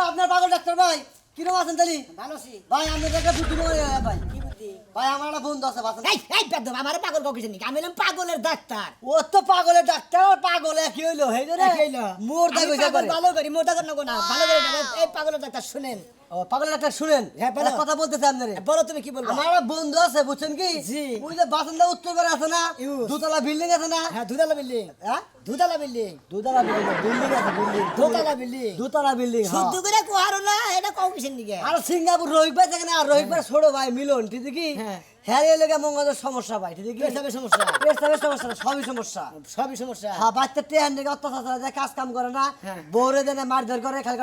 আপনার পাগল ডাক্তার ভাই কিরকম আছেন তালি? ভালো আছি। ভাই আমি একটা বুদ্ধি মনে ভাই। কি বুদ্ধি? ভাই আমার একটা বন্ধু আছে বাসন। এই বেদম আমারে পাগল কইছিস নাকি? আমি হলাম পাগলের ডাক্তার। ও তো পাগলের ডাক্তার আর পাগল একই হইলো হেই রে। একই হইলো। মোর দাগ আমি হইছে পাগল পারে। ভালো করি, মোটা কর না, ভালো করে না। এই পাগলের ডাক্তার শুনেন। ও পাগলের ডাক্তার শুনেন। হ্যাঁ, বলো। একটা কথা বলতেছে আপনারে। বলো তুমি কি বলবা? আমার একটা বন্ধু আছে বুঝছেন কি? জি। ওই যে বাসনদা উত্তর পারে আছে না? ইউজ। দুতলা বিল্ডিং আছে না? হ্যাঁ, দুতলা বিল্ডিং। হ্যাঁ? দুতলা বিল্ডিং। দুতলা বিল্ডিং আছে বিল্ডিং। দোতলা বিল্ডিং। দুতলা বিল্ডিং। শুদ্ধ করে কোহারো না, এটা কও কিসের নিকে? আর সিঙ্গাপুর রোহিত ভাই থাকে না? আর রোহিত ভাই ছোট ভাই মিলন ঠিক কি? হ্যাঁ। হ্যাঁ এলাকা মঙ্গলের সমস্যা ভাই ঠিক কি? পেশাবের সমস্যা। পেশাবের সমস্যা না, সবই সমস্যা। সবই সমস্যা। হ্যাঁ বাচ্চা টেহার দিকে অত্যাচার যায়, কাজ কাম করে না, হ্যাঁ। বউরে দেনে মারধর করে, খালি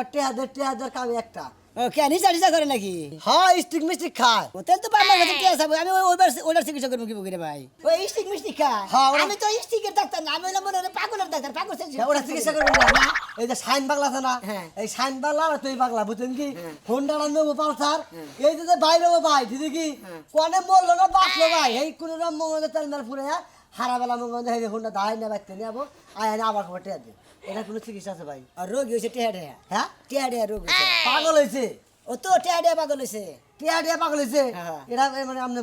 টেহাদের কাম একটা। ও কে নিচা করে নাকি? হ্যাঁ স্টিক মিস্টিক খায়। হোটেল তো পারলাম কাছে কে আছে? আমি ওইবার চিকিৎসা করবো কি করে ভাই? ওই স্টিক মিস্টিক খায়। হ্যাঁ, ওরা- আমি তো স্টিকের ডাক্তার না, আমি হলাম মনে হয় পাগলের ডাক্তার। পাগল হ্যাঁ, ওরা চিকিৎসা করবে না। এই যে শাইন পাগলা আছে না? হ্যাঁ। এই শাইন পাগলা আর তুই পাগলা বুঝছেন কি? হ্যাঁ। হোন্ডা নেবো পালসার, এই যে বাইরে ভাই ঠিক কি? কোনে মরলো না বাঁচলো ভাই, এই কোনো রকম মঙ্গলে তেল মেল ফুরে হারাবেলা মঙ্গলে এই হোন্ডা দাহাই না বাইতে নিয়ে যাবো, আয় আবার খবর টেয়া দে। এটা কোনো চিকিৎসা আছে ভাই? আর রোগী হয়েছে টেহাডিয়া। হ্যাঁ টেহাডিয়া রোগ হয়েছে। পাগল হয়েছে, ও তো টেহাডিয়া পাগল হয়েছে। টিয়া পাগল হয়েছে। হ্যাঁ। এটা মানে আপনি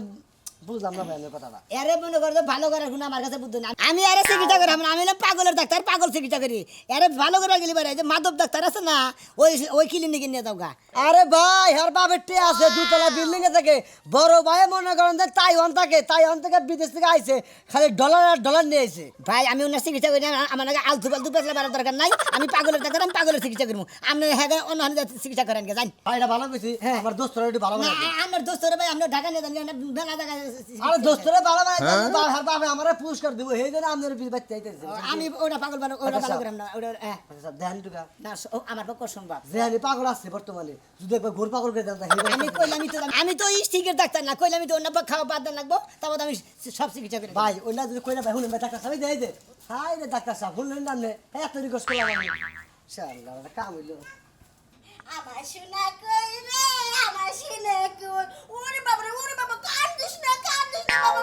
বুঝলাম না ভাই আমার কথাটা। এরে মনে করো ভালো করার গুণ আমার কাছে বুদ্ধি না। আমি আরে চিকিৎসা করি, আমি হলাম পাগলের ডাক্তার, পাগল চিকিৎসা করি। এরে ভালো করে গেলি পারে, যে মাধব ডাক্তার আছে না, ওই ক্লিনিকে নিয়ে যাও গা। আরে ভাই আর বাপের টিয়া আছে দুতলা বিল্ডিং এ থাকে, বড় ভাই মনে করেন যে তাইওয়ান থেকে বিদেশ থেকে আইছে, খালি ডলার আর ডলার নিয়ে আইছে। ভাই আমি ওনার চিকিৎসা করি না, আমার নাকি আলতু পালতু পেছলে বাড়ার দরকার নাই। আমি পাগলের ডাক্তার, আমি পাগলের চিকিৎসা করবো। আপনি হ্যাঁ অন্য চিকিৎসা করেন গে যান। ভাই এটা ভালো কইছি, আমার দোস্তরা একটু ভালো না, বানাই। আমার দোস্তরে ভাই আমরা ঢাকা নিয়ে যান, মেলা জায়গা। আরে দোস্তরা ভালো বানাই, আর বাপে আমারে পুরস্কার দিব, এই জন্য আপনার বিল বাইতে আইতেছে। আমি ওটা পাগল ভালো, ওটা আচ্ছা, ভালো করাম না, ওটা আচ্ছা দেন টুকা না, আমার পক্ষ সম্ভব। যেহানি পাগল আছে বর্তমানে, যদি একবার ঘোর পাগল করে দেন আমি কইলাম আমি তো স্টিকের ডাক্তার না, কইলাম তো অন্য খাওয়া বাদ দেন লাগবো, তারপর আমি সব চিকিৎসা করি। ভাই ওইনা যদি কইনা ভাই শুনেন ভাই ডাক্তার সাহেব দেয় দে, হাই রে ডাক্তার সাহেব শুনলেন না আপনি, এত রিকোয়েস্ট করলাম আমি। শালা এটা কাম হইলো। আমার শোনা কই রে, আমার শোনা কই, ওরে বাবা কান্দিস না বাবা,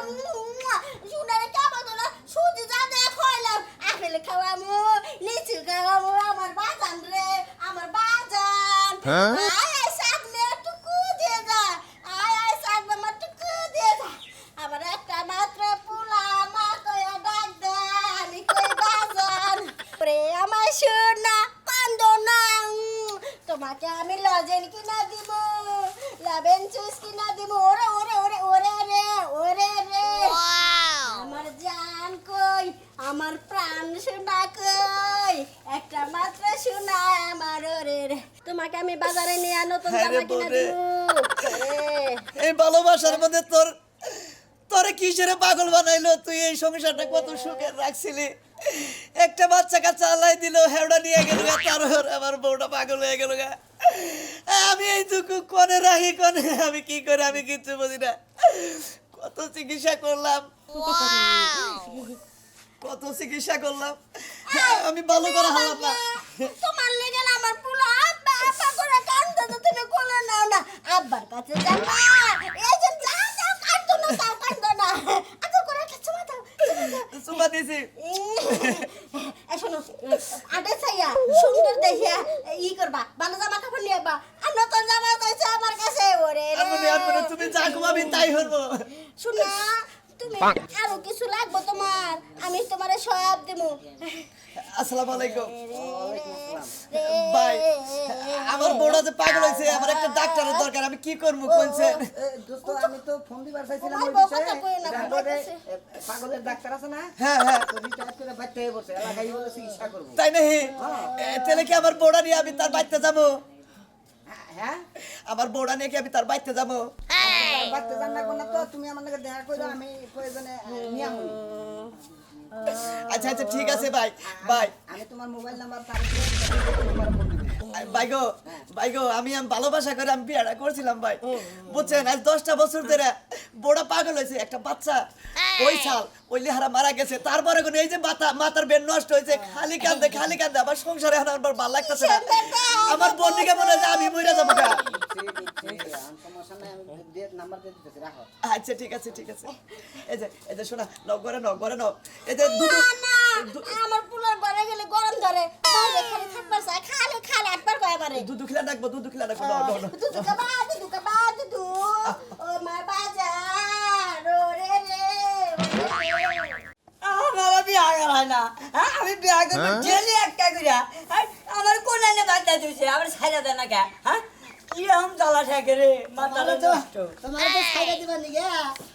শোনা রে কাবা তোলা, সুজি যা দে খাইলাম, আপেল খাওয়ামু, লিচু খাওয়ামু, আমার বাজান রে, আমার বাজান। আয় সাগলে টুকু দিয়ে যা, আয় সাগলে আমার টুকু দিয়ে যা, আমার একটা মাত্র পোলা মা কয়া ডাক দে, আমি কই বাজান রে, আমার শোনা কান্দ না, তোমাকে আমি লজেন কিনা দিব, লেমন জুস কিনা দিব, ওরে ওরে ওরে ওরে রে, ওরে রে, আমার জান কই, আমার প্রাণ সোনা কই, একটা মাত্র সোনা আমার ওরে রে, তোমাকে আমি বাজারে নিয়ে নতুন জামা কিনা দিব। এই ভালোবাসার মধ্যে তোরে কিসের পাগল বানাইলো? তুই এই সংসারটা কত সুখে রাখছিলি, একটা বাচ্চা কাচ্চা আল্লাহ দিল, হেওড়া নিয়ে গেল, তার আমার বউটা পাগল হয়ে গেল গা। আমি এই দুঃখ কনে রাখি, কনে আমি কি করে, আমি কিচ্ছু বুঝি না। কত চিকিৎসা করলাম, আমি ভালো করে হালাম না। তোমার লেগে না আমার পুলা আব্বা আব্বা করে কান্দো, তো তুমি কোলে নাও না, আব্বার কাছে যাবা, এই যে যাও কান্দো না, আচ্ছা করে একটা চুমা দাও। চুমা দিছি। শোনো, আডে চাইয়া সুন্দর দেখিয়া ই করবা, ভালো জামা কাপড় নিয়ে বা, আর নতুন জামা চাইছে আমার কাছে, ওরে রে। তুমি যা ঘুমাবি তাই হবো। শোনা, তুমি আরো কিছু লাগবো তোমার, আমি তোমারে সব দেবো। আসসালামু আলাইকুম ভাই, আমার বড় যে পাগল হয়েছে, আমার একটা ডাক্তারের দরকার, আমি কি করবো কইছে? দোস্ত আমি তো ফোন দিবার চাইছিলাম আমার ওই বউ বিষয়ে, কথা কই না, জানবো কথা যে, কইছে। পাগলের ডাক্তার আছে না? হ্যাঁ তো রিটায়ার করে বাইতে হয়ে পড়ছে, এলাকায় বলে চিকিৎসা করবো। তাই নাকি? তাহলে কি আমার বড়া নিয়ে আমি তার বাড়িতে যাবো? হ্যাঁ আমার বড়া নিয়ে কি আমি তার বাড়িতে যাবো? বাড়তে যান না কোন, তো তুমি আমার লগে দেখা করো, আমি প্রয়োজনে নিয়ে আসবো। আচ্ছা আচ্ছা ঠিক আছে ভাই, ভাই আমি তোমার মোবাইল নাম্বার ভাই গো আমি ভালোবাসা করে আমি বিয়েটা করছিলাম ভাই, বুঝছেন? আজ 10টা বছর ধরে বড় পাগল হয়েছে, একটা বাচ্চা ওই সাল ওই লিহারা মারা গেছে, তারপরে কোনো এই যে মাথার বেন নষ্ট হয়েছে, খালি কান্দে আমার সংসারে এখন আমার ভালো লাগতেছে না, আমার বন্ধুকে মনে হয় যে আমি মরে যাবো গা। নাম্বার দিয়ে দিতেছি, রাখো। আচ্ছা ঠিক আছে এই যে শোনা, নগরে নাও, এই যে দুটো না, আমার পুলার ঘরে গেলে গরম ধরে, বাইরে খালি থাকবার চায়, খালি আটবার কয় বারে। রে দুধ খিলা ডাকবো দুধ খিলা ডাকবো দাও দাও দুধু কাবা দুধু ও মা বাজার ওরে রে আমার বিয়া করায় না হ্যাঁ আমি বিয়া করবো ডেলি একটা করিয়া আমার কোন এনে বাচ্চা দিয়েছে আমার ছাইরা দেয় না কে হ্যাঁ কি রকম জ্বালা থাকে রে মাথাটা নষ্ট তোমার তো ছাইরা দিবার নিগে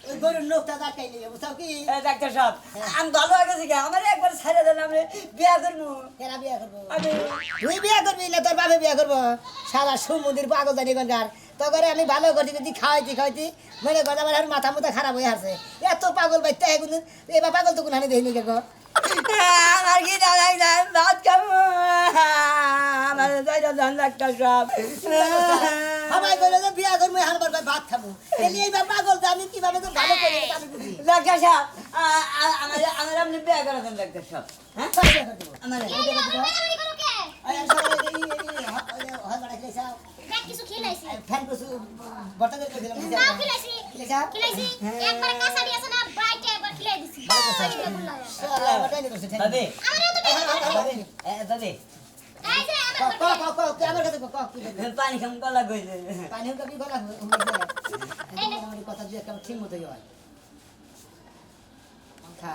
ওই গরুর নোকটা দাঁড়াই নিগে বুঝাও কি ডাক্তার সাহেব আমি ভালো হয়ে গেছি আমার একবার ছাইরা দেন আমি বিয়া করবো কেনা বিয়া করবো আমি তুই বিয়া করবি না তোর বাপে বিয়া করবো সারা সমুদ্রের পাগল জানি কোনকার তো করে আমি ভালো করছি যদি খাওয়াইতি মনে কথা আমার আর মাথা মুথা খারাপ হয়ে আছে এত পাগল বাইতে এবার পাগল তো কোনখানে দেখিনি কে গো আমার কি দাঁড়াই ভাত খাবো আমার জান ডাক্তার সাহেব সবাই বলে যে বিয়া করবো হারবার ভাত খাবো এলি এইবার পাগল তো আমি কিভাবে তো ভালো করি আমি বুঝি ডাক্তার সাহেব আমার আপনি বিয়া করে দেন ডাক্তার সাহেব হ্যাঁ সব বিয়া করে দেবো। আমার এই রে বাড়ি করো কে আর আমি সবাই হয় বাড়া খেলেছাও দেখ কিছু খেলাইছি ফ্যান কিছু বর্তা করে দিলাম নাও খেলাইছি খেলেছাও খেলাইছি একবার কাঁচা দিয়েছে না বাইটে একবার খেলাই দিছি আল্লাহ বটাই করছে দাদি আমারও তো দাদি দাদি এই যে আমার আমার কাছে ক কি পানি খাম গলা গইছে পানি হোক কি গলা আমার কথা দিয়ে একটা ঠিক মতোই হয় খা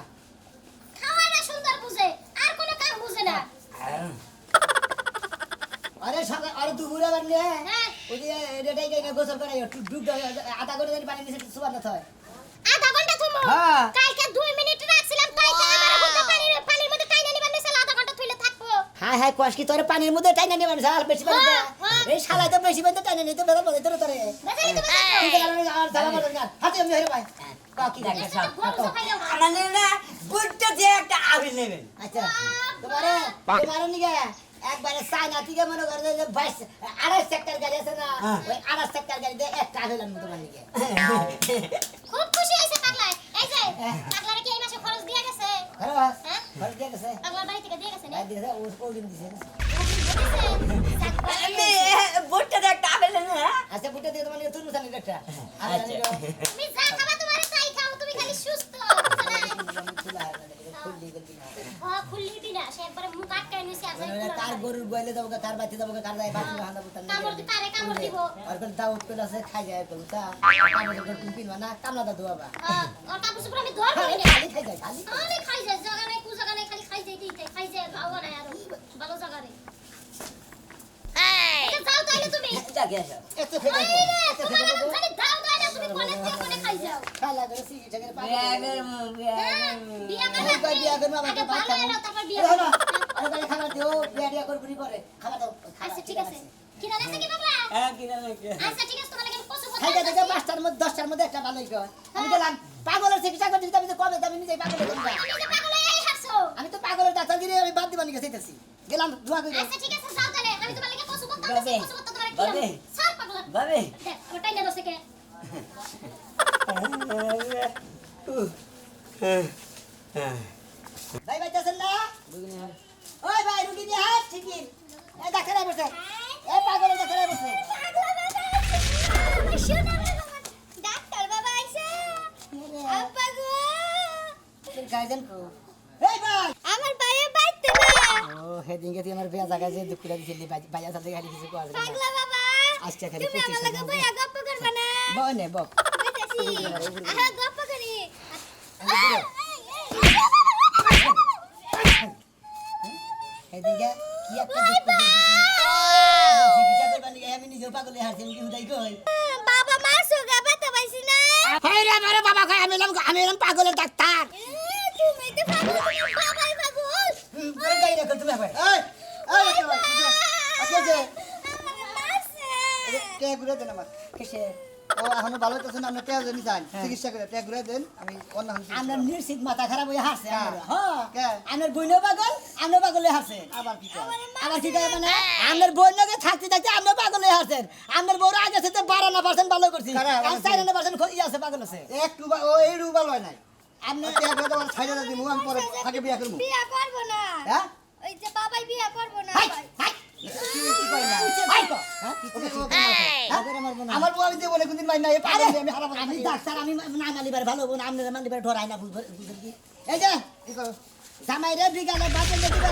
খাওয়া না সুন্দর বুঝে আর কোনো কাম বুঝে না আরে সকাল আরে দুপুরে বানলে হ্যাঁ ওই যে রেটাই গাইনা গোসল করাই ডুব আধা করে দেন পানি নিচে সুবার না হয় আধা ঘন্টা থমো হ্যাঁ। কালকে 2 মিনিট রাখছিলাম তাইতে আমার বুদ্ধ পানির মধ্যে টাইনা নিবার নিছে আধা ঘন্টা থইলে থাকবো হ্যাঁ হ্যাঁ কষ্ট কি তোর পানির মধ্যে টাইনা নিয়ে মানে শালা বেশি পানি হ্যাঁ, হ্যাঁ। এই শালা তো বেশি পানি টাইনা নিতে বেলা বলে তোর তোরে বেজারি তো ঠিক আছে আর সালাম আলাইকুম হাতে আমি হেরে ভাই ক কি লাগে ডাক্তার সাহেব গরম সফাইলো আমার না বুটটা দিয়ে একটা আবির নেবেন আচ্ছা তোমার নিগে একবারে চায়না থেকে মনে করে যে 22 সেক্টর গাড়ি আছে না ওই 28 সেক্টর গাড়ি দিয়ে একটা হইলাম তোমার নিগে খুব খুশি হইছে পাগলা এই যে পাগলারে কি এই মাসে খরচ দিয়া গেছে হ্যাঁ হ্যাঁ ভালো দিয়ে গেছে পাগলার বাড়ি থেকে দিয়ে গেছে না গাড়ি দিয়ে ও দিন দিছে আমি বুটটা দিয়ে একটা আবির নেন আচ্ছা বুটা দিয়ে তোমার নিগে তুই জানি একটা আচ্ছা তুমি যা খাবা তোমারে তাই খাও তুমি খালি সুস্থ খুললি দিনা সে একবারে মুখ আটকায় নিছে আর যাই তার গরুর গোয়ালে যাবো তার বাড়িতে যাবো কার যাই বাড়ি হাঁদা বুটা কামড় দি পারে কামড় দিব আর কোন দাউদ করে আছে খাই যায় তো তা কামড় করে তুমি পিনবা না কামলা দা দুয়াবা ওর কাপড় চোপড় আমি ধরবো না খালি খাই যায় খালি আরে খাই যায় জায়গা নাই কু জায়গা নাই খালি খাই যায় দিতে খাই যায় খাওয়া নাই আর ভালো জায়গা রে এই যাও তাইলে তুমি যাকে আসো এত ফেলে আরে রে তোমার খালি দাও দাও না তুমি কোনে থেকে কোনে খাই যাও খালা করে সিগি টাকা পাবো বিয়াগের বিয়া আমি কই বিয়া করব আমাকে আগে ভাত ভালো খাবো এলো তারপর বিয়া না আরে তাহলে খাবার দিও বিয়া দিয়া করবি পরে খাবার দাও আচ্ছা ঠিক আছে কি দাদা কি বাবা হ্যাঁ কি না কি আচ্ছা ঠিক আছে তোমার লাগে কসু খাই যায় দেখে 5টার মধ্যে 10টার মধ্যে একটা ভালোই কয় আমি গেলাম পাগলের চিকিৎসা করতে দিতে আমি তো কবে দামি নিজে পাগলের করব আমি যে পাগল এই হাসছো আমি তো পাগলের ডাক্তার গিয়ে আমি বাদ দিবানি গেছে চাইতেছি গেলাম দোয়া করি আচ্ছা ঠিক আছে যাও তাহলে আমি তোমার লাগে কসু করতে বাবে, কসু করতে তোমার কি বাবে। স্যার পাগল বাবে দেখ আমার টাইনা দছে কে ভাই বাইতেছেন না ওই ভাই রুগী নিয়ে হাত ঠিকই এই ডাক্তার বসে এই পাগলের ডাক্তার বসে ডাক্তার বাবা আইছে আব্বা গো তোর গার্জেন কো এই ভাই আমার বাইরে বাইতে না ও হেদিন গেছি আমার বিয়া জায়গা যে দুপুরে দিছিলি বাইয়া সাথে গাড়ি কিছু কর পাগলা বাবা আজকে খালি তুমি আমার লাগে বইয়া গপ্প করবা না বউ নে বউ কইতাছি আহা গপ্প করি হেদিকে কি একটা দুঃখ দিছি চিকিৎসা করবা নিয়ে আমি নিজে পাগলে হারছি আমি কি হুদাই কই বাবা মাসু গাবা তো পাইছি না হাই রে আমার বাবা কই আমি এলাম পাগলের ডাক্তার তুমি তো পাগল বাবাই পাগল পরে গাই রাখো তুমি ভাই এই আচ্ছা যে মারছে কে ঘুরে দেন আমার কিসে ও এখনো ভালো হইতেছে না আপনি টেয়া জানি চান চিকিৎসা করে টেয়া ঘুরে দেন আমি অন্য হান আমরা নিশ্চিত মাথা খারাপ হয়ে হাসছে হ্যাঁ আমার বইনো পাগল আমরা পাগলে হাসছে আবার কি আবার কি কয় মানে আমার বইনকে থাকতে থাকতে আমরা পাগলে হাসছেন আমার বউর আগে থেকে 12% ভালো করছি আর 4% খই আছে পাগল আছে একটু ও এই রুবা লয় নাই আপনি টেয়া ঘুরে দেওয়ার ছাইড়া দিমু আমি পরে আগে বিয়া করব বিয়া করব না হ্যাঁ ওই যে বাবাই বিয়া করব না হাই হাই আমার বউ আমি দেবো না কোনদিন মাই না আমি হারাবো আমি ডাক্তার আমি না মালিবার ভালো হবো না আপনার মালিবার ঢরাই না বুঝবেন কি এই যে জামাই রে বিকালে বাজার দিবা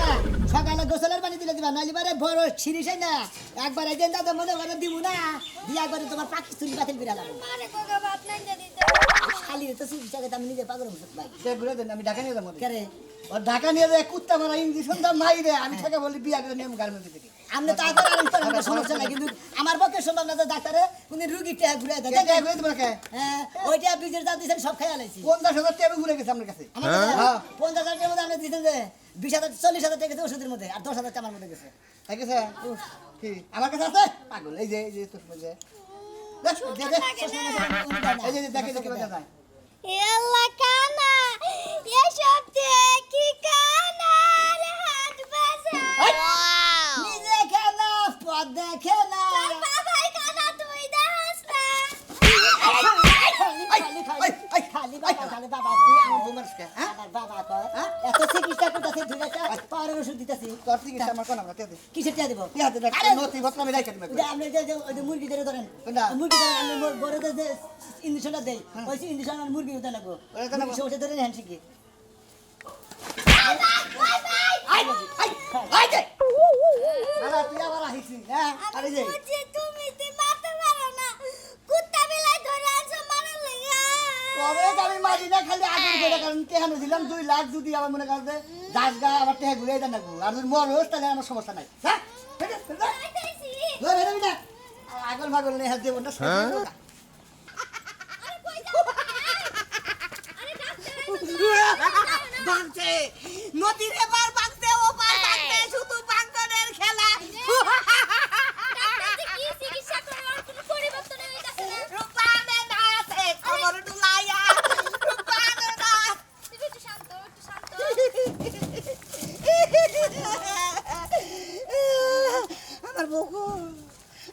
সকালে গোসলের পানি দিলে দিবা দিবা নালি বারে বড় ছিরিসাই না একবার একদিন দাদা মনে করে দিব না দিয়া করে তোমার পাকিস্তানি বাতিল বিড়াল মারে কোগা ভাত নাই দিতে খালি তো চিকিৎসা করতে আমি নিজে পাগল হয়ে ভাই সে ঘুরে দেন আমি ঢাকা নিয়ে যাবো কেরে ওর ঢাকা নিয়ে যায় কুত্তা মারা ইঞ্জেকশন দাম নাই রে আমি তাকে বলি বিয়া করে নিয়ে গার্মেন্টস থেকে আপনি তো আগে আরাম করেন কোনো সমস্যা নাই কিন্তু আমার পক্ষে সম্ভব না যে ডাক্তারে কোন রুগীটা ঘুরে দেয় এটা ঘুরে দেবো কে হ্যাঁ ওইটা বীজের দাম দিয়েছেন সব খেয়াল আইছি 50,000 টাকা ঘুরে গেছে আমার কাছে আমার হ্যাঁ। 50,000 টাকার মধ্যে আপনি দিয়েছেন যে 20,000 40,000 টাকা গেছে ওষুধের মধ্যে আর 10,000 টাকা আমার মধ্যে গেছে ঠিক আছে কি আমার কাছে আছে পাগল এই যে তোর মধ্যে দেখ এই যে দেখে দেখে বাজা যায় এল্লা কানা এসব দেখি কানার হাত বাজা নিজে খেলা পদ দেখে না তোর বাবাই কানা তুই দেখাস না খালি বাবা আমার বোমার কে হ্যাঁ আমার বাবা কয় এত চিকিৎসা করতেছে দুইটা পাওয়ার ওষুধ দিতেছি তোর চিকিৎসা আমার কোন আমরা তে দে কিসের টাকা দেবো ইয়াতে দেখ নতি বতনা আমি রাখি দিবে আপনি যে মুরগি ধরে ধরেন কোনটা? মুরগি ধরে আপনি বড়দের যে ইঞ্জেকশনটা দেয় ওই ইঞ্জেকশন আর মুরগি উঠে লাগবো ওটা তো লাগবো। ওটা ধরে হ্যান্ড শিখি আরে তুই আবার আহিছিস হ্যাঁ আরে যে বুঝি তুমি তে মারতে পারো না কুত্তা বিলাই ধরে আনছো মারার লাগা তবে আমি মারি না খালি আগের করে কারণ কেন দিলাম 2 লাখ যদি আমার মনে করতে দাসগা আবার টেহা ঘুরে দেন না আর যদি মরস তাহলে আমার সমস্যা নাই হ্যাঁ ঠিক আছে আইতাইছি ধরে ধরে না আগল ভাগল নেই হাত দেব না আরে কই যাও আরে ডাক্তার ভাঙছে নদীর এবার ভাঙছে ও পার ভাঙছে শুধু ভাঙনের খেলা ডাক্তার কি চিকিৎসা করে আর কোনো পরিবর্তন হইতাছে না রূপানে নাচে খবর ডুলাইয়া রূপানে নাচ তুমি একটু শান্ত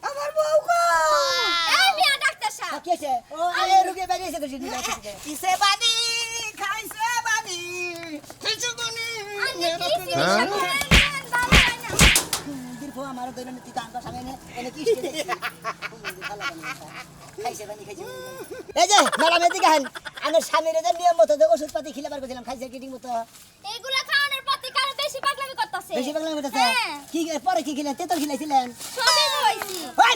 আমার বউ গো এই মিয়া ডাক্তার সাহেব কি আছে ও আরে রুগী বেরিয়েছে তো জিনিস কিসে বানি খাইছে বানি খাইছে বানি আপনি কি চিকিৎসা করেন ভালো হয় না দীর্ঘ আমার দৈনন্দিন তিতা আঙ্কা সামনে এনে কি খাইছে বানি এই যে ম্যাডাম এদিকে আহেন আমার স্বামীর যে নিয়ম মতো যে ওষুধপাতি খিলাবার করেছিলাম খাইছে কি ঠিক মতো এগুলা খাওয়ানোর প্রতি কারো বেশি পাগলামি করতেছে বেশি পাগলামি করতেছে হ্যাঁ। কি পরে কি খিলেন তেতল খিলাইছিলেন সবই হইছি ওই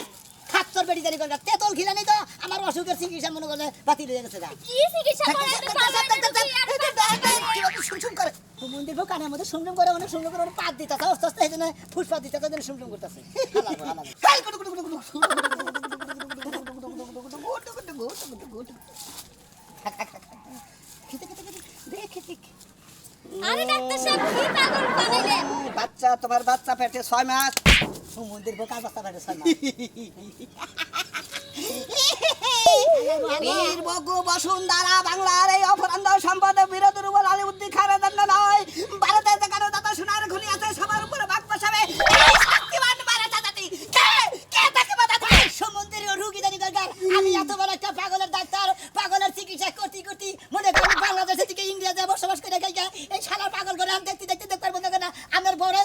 খাচ্চর বেটি জানি করে তেতল খিলানি তো আমার অসুখের চিকিৎসা মনে করলে বাতিল হয়ে গেছে কি চিকিৎসা করেন তো শুনশুম করে মন্দির ভোগ কানের মধ্যে শুনশুম করে অনেক শুনশুম করে পাত দিতেছে আস্তে আস্তে এই জন্য ফুসপাত দিতেছে ওই জন্য শুনশুম করতেছে আরে ডাক্তার সাহেব কি পাগল বানাইলেন বাচ্চা তোমার বাচ্চা পেটে 6 মাস মন্দির ভোগ কাজ বাস্তা পাঠে শর্মা বীর বগু বসুন্ধরা বাংলার এই অপরান্ধ সম্পদের বিরোধী রুবল আলিউদ্দিন খানের দণ্ড নয় ভারতের যেখানে যত সোনার খনি আছে সবার উপরে ভাগ বসাবে এই শক্তিমান ভারত জাতি কে তাকে বাধা সমুদ্রের রুগী জানি দরকার আমি এত বড় একটা পাগলের ডাক্তার পাগলের চিকিৎসা করতে করতে মনে করি বাংলাদেশ থেকে ইন্ডিয়াতে বসবাস করে খাই এই শালা পাগল করে আমি দেখতে দেখতে দেখতে পারবো না আমার বড়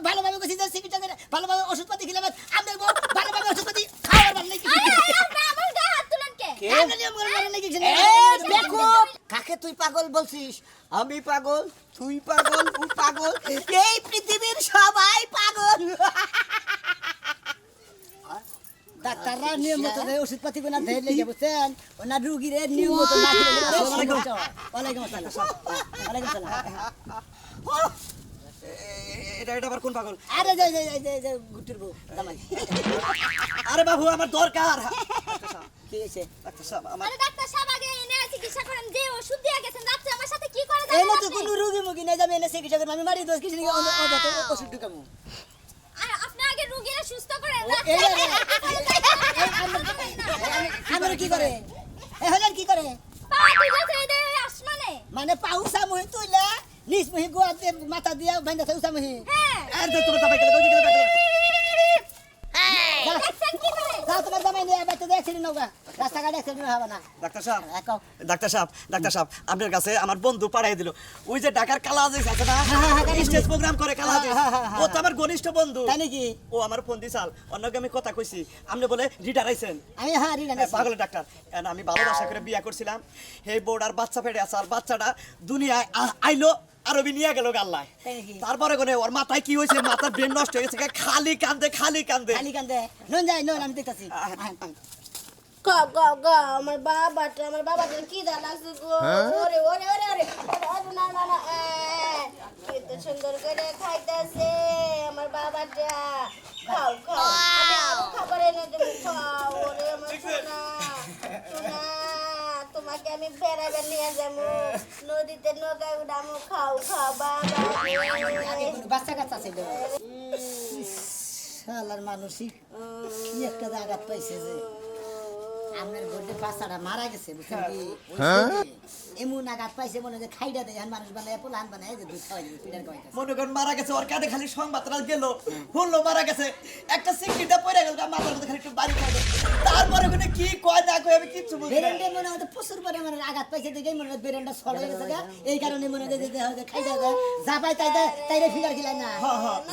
ভালোভাবে গেছি যে চিকিৎসা করে ভালোভাবে ওষুধপাতি খেলাম আমার বড় ভালোভাবে ওষুধপাতি খাওয়ার বার নেই আরে আপনি আমার গায়ে হাত তুলেন কে দেখো কাকে তুই পাগল বলছিস আমি পাগল তুই পাগল ও পাগল এই পৃথিবীর সবাই পাগল ডাক্তাররা নিয়ম মতো ওষুধপাতি গুলো ধরে লেগে বুঝছেন ওনার রুগীর নিয়ম মতো না খেলে ওয়ালাইকুম আসসালাম ওয়ালাইকুম আসসালাম এটা আবার কোন পাগল আরে যে গুটির বউ জামাই আরে বাবু আমার দরকার কি হয়েছে ডাক্তার সাহেব আমার আরে ডাক্তার সাহেব আগে এনে চিকিৎসা করেন যে ওষুধ দিয়ে গেছেন রাত্রে আমার সাথে কি করে এনে জানেন তো কোনো রুগী মুগী নেই যাবে এনে চিকিৎসা করবো আমি মারি দোষ কিছু নিয়ে ওষুধ ঢুকাবো আর আপনি আগে রোগীরা সুস্থ করেন এই আমার কি করে এ হলেন কি করে পাওয়া দিয়েছে এদের আসমানে মানে পাউসা মুহি তুইলা নিস মুহি গোয়াতে মাথা দিয়া বাইন্দা উসা মুহি হ্যাঁ আর তো তোমার দাবাই গেল দেখছেন কি করে যাও তোমার জামাই নিয়ে বাইতে দেখছিলেন নৌকা রাস্তাঘাটে অ্যাক্সিডেন্ট হবে না ডাক্তার সাহেব একাও ডাক্তার সাহেব আপনার কাছে আমার বন্ধু পাঠিয়ে দিল ওই যে ঢাকার কালাজিস আছে না স্টেজ প্রোগ্রাম করে কালাজিস ও তো আমার ঘনিষ্ঠ বন্ধু তাই নাকি ও আমার ফোন দিছাল অন্যকে আমি কথা কইছি আপনি বলে রিটার আইছেন আমি হ্যাঁ রিনা পাগলের ডাক্তার আমি ভালোবাসা করে বিয়া করছিলাম এই বোর্ডার বাচ্চা পেটে আছে আর বাচ্চাটা দুনিয়ায় আইলো আরবি নিয়ে গেল গাল্লায় তাই নাকি? তারপরে কোনে ওর মাথায় কি হয়েছে মাথার ব্রেন নষ্ট হয়ে গেছে খালি কান্দে খালি কান্দে খালি কান্দে নুন যাই নুন আমি দেখতাছি গাও গাও গাও আমার বাবাটা কি দা লাগছে গো ওরে ওরে ওরে ওরে ওরে না না না কত সুন্দর করে খাইতাছে আমার বাবাটা খাও খাও আমি আরো খাবার এনে দেবো খাও ওরে আমার সোনা সোনা তোমাকে আমি বেড়াবে নিয়ে যাবো নদীতে নৌকায় উঠামো খাও খাও বাবা বাচ্চা কাচ্চা ছিল শালার মানসিক কি একটা আঘাত পাইছে যে আমার গোডে বাচ্চাটা মারা গেছে বুঝছেন কি এমন আঘাত পাইছে মনে হয় খাইটা দেয় মানুষ বানায় পোলান বানায় যে দুধ খাওয়াই দিবে পিটার খাওয়াই মনে করেন মারা গেছে ওর কাঁধে খালি সংবাদটা গেল শুনলো মারা গেছে একটা সিকিটা পড়ে গেল মাথার মধ্যে খালি একটু বাড়ি খাই তারপরে ওখানে কি কয় না কয় আমি কিচ্ছু বুঝি না বেরেন্ডে মনে হয় প্রচুর পরিমাণে আঘাত পাইছে দেখেই মনে হয় বেরেন্ডা সর হয়ে গেছে গা। এই কারণে মনে হয় যে খাইটা দেয় যা পাই তাইরে ফিডার খিলাই না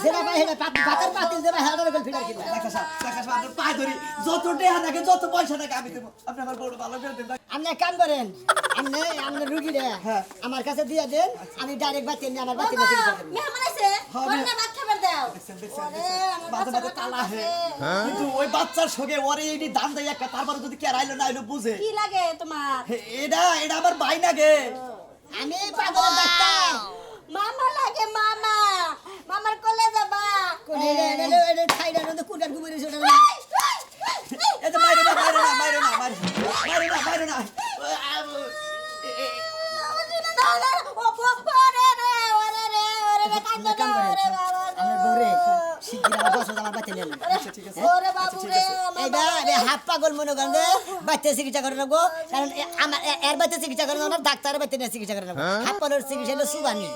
যেটা পাই সেটা ভাতের পাতিল দেবা হেলার করে ফিডার খিলাই দেখা আপনার পায়ে ধরি যত টেহা থাকে যত পয়সা থাকে আমি দেবো আপনি আমার বড় ভালো করে দেবেন আপনি এক কাম করেন আপনি রুগীরা আমার কাছে দিয়ে দেন আমি ডাইরেক্ট বাতিল নিয়ে আমার বাতিল চিকিৎসা করব মেহমান আছে ওরে ভাত খাবার দাও ওরে আমার মাঝে মাঝে তালা হে কিন্তু ওই বাচ্চার সঙ্গে ওরে এইটি দাম দেয় একটা তারপরে যদি কে রাইলো না আইলো বুঝে কি লাগে তোমার এটা আমার ভাই নাগে আমি পাগল ডাক্তার মামা লাগে মামা মামার কোলে যাবা কোনে রে খাইডা নতে কুটার গুবরি ছোট এই যে মাইরে না মাইরে না আপনি কাম করেন আপনার বউরে শিগগির আমার বসে আমার বাতিল নিয়ে নেন এইটা হাফ পাগল মনে করেন যে বাচ্চা চিকিৎসা করে নেবো কারণ আমার এর বাচ্চা চিকিৎসা করে নেবো ডাক্তারের বাচ্চা নিয়ে চিকিৎসা করে নেবো হাফ পাগলের চিকিৎসা হলো সুবানি